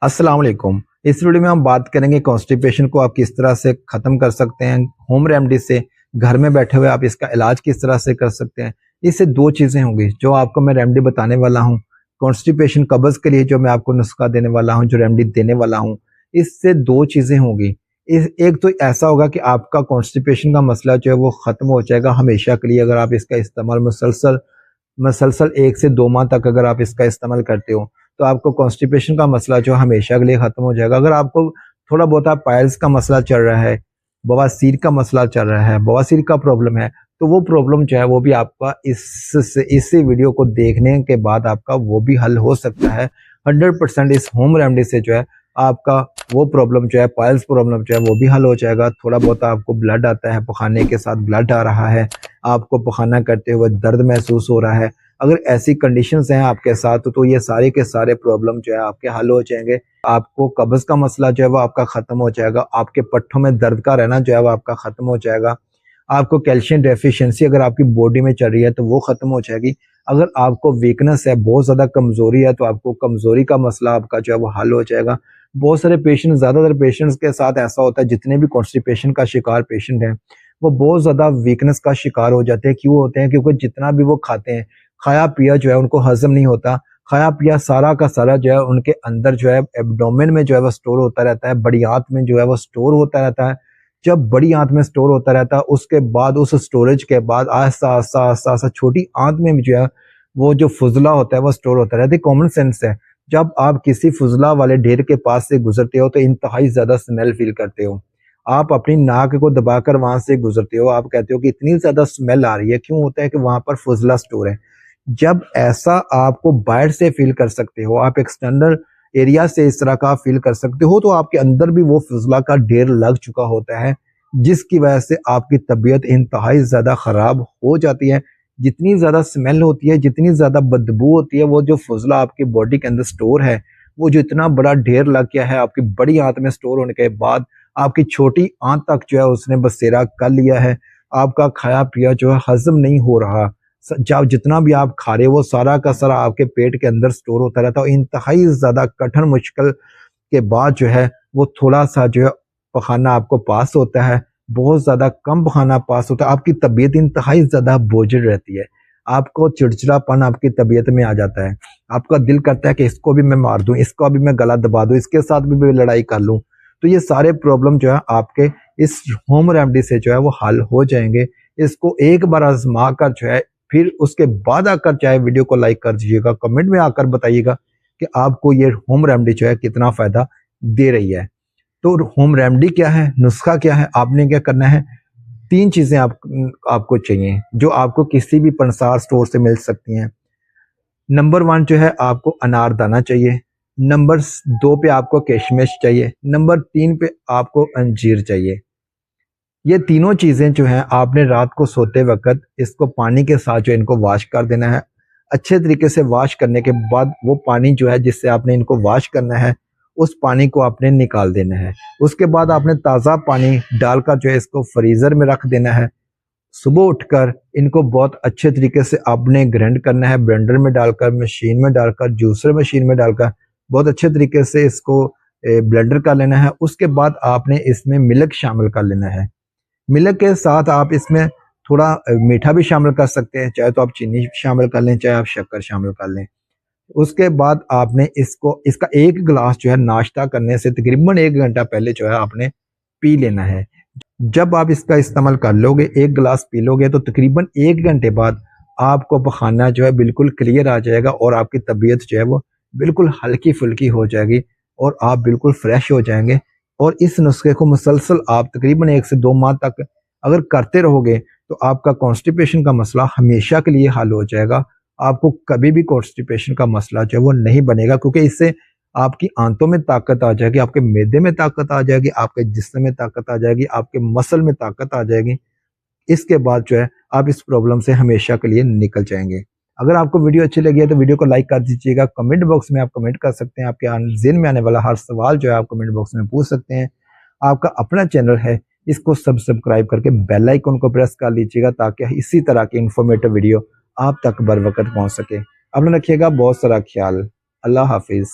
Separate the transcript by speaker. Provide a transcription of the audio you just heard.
Speaker 1: अस्सलाम वालेकुम। इस वीडियो में हम बात करेंगे कॉन्स्टिपेशन को आप किस तरह से ख़त्म कर सकते हैं होम रेमेडी से। घर में बैठे हुए आप इसका इलाज किस तरह से कर सकते हैं। इससे दो चीज़ें होंगी जो आपको मैं रेमेडी बताने वाला हूँ। कॉन्स्टिपेशन कब्ज़ के लिए जो मैं आपको नुस्खा देने वाला हूँ, जो रेमेडी देने वाला हूँ, इससे दो चीज़ें होंगी। इस एक तो ऐसा होगा कि आपका कॉन्स्टिपेशन का मसला जो है वो ख़त्म हो जाएगा हमेशा के लिए, अगर आप इसका इस्तेमाल मुसलसल मुसलसल 1 से 2 माह तक अगर आप इसका इस्तेमाल करते हो, तो आपको कॉन्स्टिपेशन का मसला जो हमेशा के लिए ख़त्म हो जाएगा। अगर आपको थोड़ा बहुत पाइल्स का मसला चल रहा है, बवासीर का मसला चल रहा है, बवासीर का प्रॉब्लम है, तो वो प्रॉब्लम जो है वो भी आपका इस वीडियो को देखने के बाद आपका वो भी हल हो सकता है। 100% इस होम रेमेडी से जो है आपका वो प्रॉब्लम जो है, पाइल्स प्रॉब्लम जो है वो भी हल हो जाएगा। थोड़ा बहुत आपको ब्लड आता है, पखाने के साथ ब्लड आ रहा है, आपको पखाना करते हुए दर्द महसूस हो रहा है, अगर ऐसी कंडीशंस हैं आपके साथ तो ये सारे के सारे प्रॉब्लम जो है आपके हल हो जाएंगे। आपको कब्ज़ का मसला जो है वो आपका ख़त्म हो जाएगा, आपके पट्ठों में दर्द का रहना जो है वो आपका ख़त्म हो जाएगा, आपको कैल्शियम डेफिशिएंसी अगर आपकी बॉडी में चल रही है तो वो ख़त्म हो जाएगी। अगर आपको वीकनेस है, बहुत ज़्यादा कमज़ोरी है, तो आपको कमज़ोरी का मसला आपका जो है वो हल हो जाएगा। बहुत सारे पेशेंट, ज़्यादातर पेशेंट्स के साथ ऐसा होता है, जितने भी कॉन्स्टिपेशन का शिकार पेशेंट हैं वो बहुत ज़्यादा वीकनेस का शिकार हो जाते हैं। क्यों होते हैं? क्योंकि जितना भी वो खाते हैं, खाया पिया जो है उनको हजम नहीं होता। खाया पिया सारा का सारा जो है उनके अंदर जो है एब्डोमेन में जो है वो स्टोर होता रहता है, बड़ी आंत में जो है वो स्टोर होता रहता है। जब बड़ी आंत में स्टोर होता रहता है, उसके बाद उस स्टोरेज के बाद आहिस्ता आहिस्ता आहिस्ता आहिस्ता छोटी आंत में भी जो है वो जो फुजला होता है वो स्टोर होता रहता है। कॉमन सेंस है, जब आप किसी फुजला वाले ढेर के पास से गुजरते हो तो इंतहाई ज्यादा स्मेल फील करते हो। आप अपनी नाक को दबाकर वहां से गुजरते हो, आप कहते हो कि इतनी ज्यादा स्मेल आ रही है, क्यों होता है कि वहां पर फुजला स्टोर है। जब ऐसा आपको बाहर से फील कर सकते हो, आप एक्सटर्नल एरिया से इस तरह का फील कर सकते हो, तो आपके अंदर भी वो फिजला का ढेर लग चुका होता है, जिसकी वजह से आपकी तबीयत इंतहाई ज्यादा खराब हो जाती है। जितनी ज्यादा स्मेल होती है, जितनी ज्यादा बदबू होती है, वो जो फुजला आपकी बॉडी के अंदर स्टोर है, वो जो इतना बड़ा ढेर लग गया है आपकी बड़ी आंत में स्टोर होने के बाद, आपकी छोटी आंत तक जो है उसने बसेरा कर लिया है। आपका खाया पिया जो है हजम नहीं हो रहा, जब जितना भी आप खा रहे हो वो सारा का सारा आपके पेट के अंदर स्टोर होता रहता है। और इंतहाई ज्यादा कठिन मुश्किल के बाद जो है वो थोड़ा सा जो है पखाना आपको पास होता है, बहुत ज्यादा कम पखाना पास होता है, आपकी तबीयत इंतहाई ज्यादा बोझिल रहती है, आपको चिड़चिड़ापन आपकी तबीयत में आ जाता है, आपका दिल करता है कि इसको भी मैं मार दूं, इसको भी मैं गला दबा दूं, इसके साथ भी मैं लड़ाई कर लूं। तो ये सारे प्रॉब्लम जो है आपके इस होम रेमेडी से जो है वो हल हो जाएंगे। इसको एक बार आजमा कर जो है फिर उसके बाद आकर चाहे वीडियो को लाइक कर दीजिएगा, कमेंट में आकर बताइएगा कि आपको ये होम रेमेडी जो है कितना फायदा दे रही है। तो होम रेमेडी क्या है, नुस्खा क्या है, आपने क्या करना है, तीन चीजें आपको चाहिए जो आपको किसी भी पंसार स्टोर से मिल सकती हैं। नंबर 1 जो है आपको अनारदाना चाहिए, नंबर 2 पे आपको किशमिश चाहिए, नंबर 3 पे आपको अंजीर चाहिए। ये तीनों चीजें जो हैं आपने रात को सोते वक्त इसको पानी के साथ जो इनको वॉश कर देना है। अच्छे तरीके से वॉश करने के बाद वो पानी जो है जिससे आपने इनको वॉश करना है, उस पानी को आपने निकाल देना है। उसके बाद आपने ताज़ा पानी डालकर जो है इसको फ्रीज़र में रख देना है। सुबह उठकर इनको बहुत अच्छे तरीके से आपने ग्राइंड करना है, ब्लेंडर में डालकर, मशीन में डालकर, जूसर मशीन में डालकर बहुत अच्छे तरीके से इसको ब्लेंडर कर लेना है। उसके बाद आपने इसमें मिल्क शामिल कर लेना है। मिल्क के साथ आप इसमें थोड़ा मीठा भी शामिल कर सकते हैं, चाहे तो आप चीनी शामिल कर लें, चाहे आप शक्कर शामिल कर लें। उसके बाद आपने इसका 1 गिलास जो है नाश्ता करने से तकरीबन 1 घंटा पहले जो है आपने पी लेना है। जब आप इसका इस्तेमाल कर लोगे, 1 गिलास पी लोगे, तो तकरीबन 1 घंटे बाद आपको पखाना जो है बिल्कुल क्लियर आ जाएगा और आपकी तबीयत जो है वो बिल्कुल हल्की फुल्की हो जाएगी और आप बिल्कुल फ्रेश हो जाएंगे। और इस नुस्खे को मुसलसल आप तकरीबन 1 से 2 माह तक अगर करते रहोगे तो आपका कॉन्स्टिपेशन का मसला हमेशा के लिए हल हो जाएगा। आपको कभी भी कॉन्स्टिपेशन का मसला जो है वो नहीं बनेगा, क्योंकि इससे आपकी आंतों में ताकत आ जाएगी, आपके मैदे में ताकत आ जाएगी, आपके जिस्म में ताकत आ जाएगी, आपके मसल में ताकत आ जाएगी। इसके बाद जो है आप इस प्रॉब्लम से हमेशा के लिए निकल जाएंगे। अगर आपको वीडियो अच्छी लगी है तो वीडियो को लाइक कर दीजिएगा। कमेंट बॉक्स में आप कमेंट कर सकते हैं, आपके ज़हन में आने वाला हर सवाल जो है आप कमेंट बॉक्स में पूछ सकते हैं। आपका अपना चैनल है, इसको सब्सक्राइब करके बेल आइकन को प्रेस कर लीजिएगा ताकि इसी तरह की इंफॉर्मेटिव वीडियो आप तक बर वक्त पहुंच सके। अपना रखिएगा बहुत सारा ख्याल। अल्लाह हाफिज़।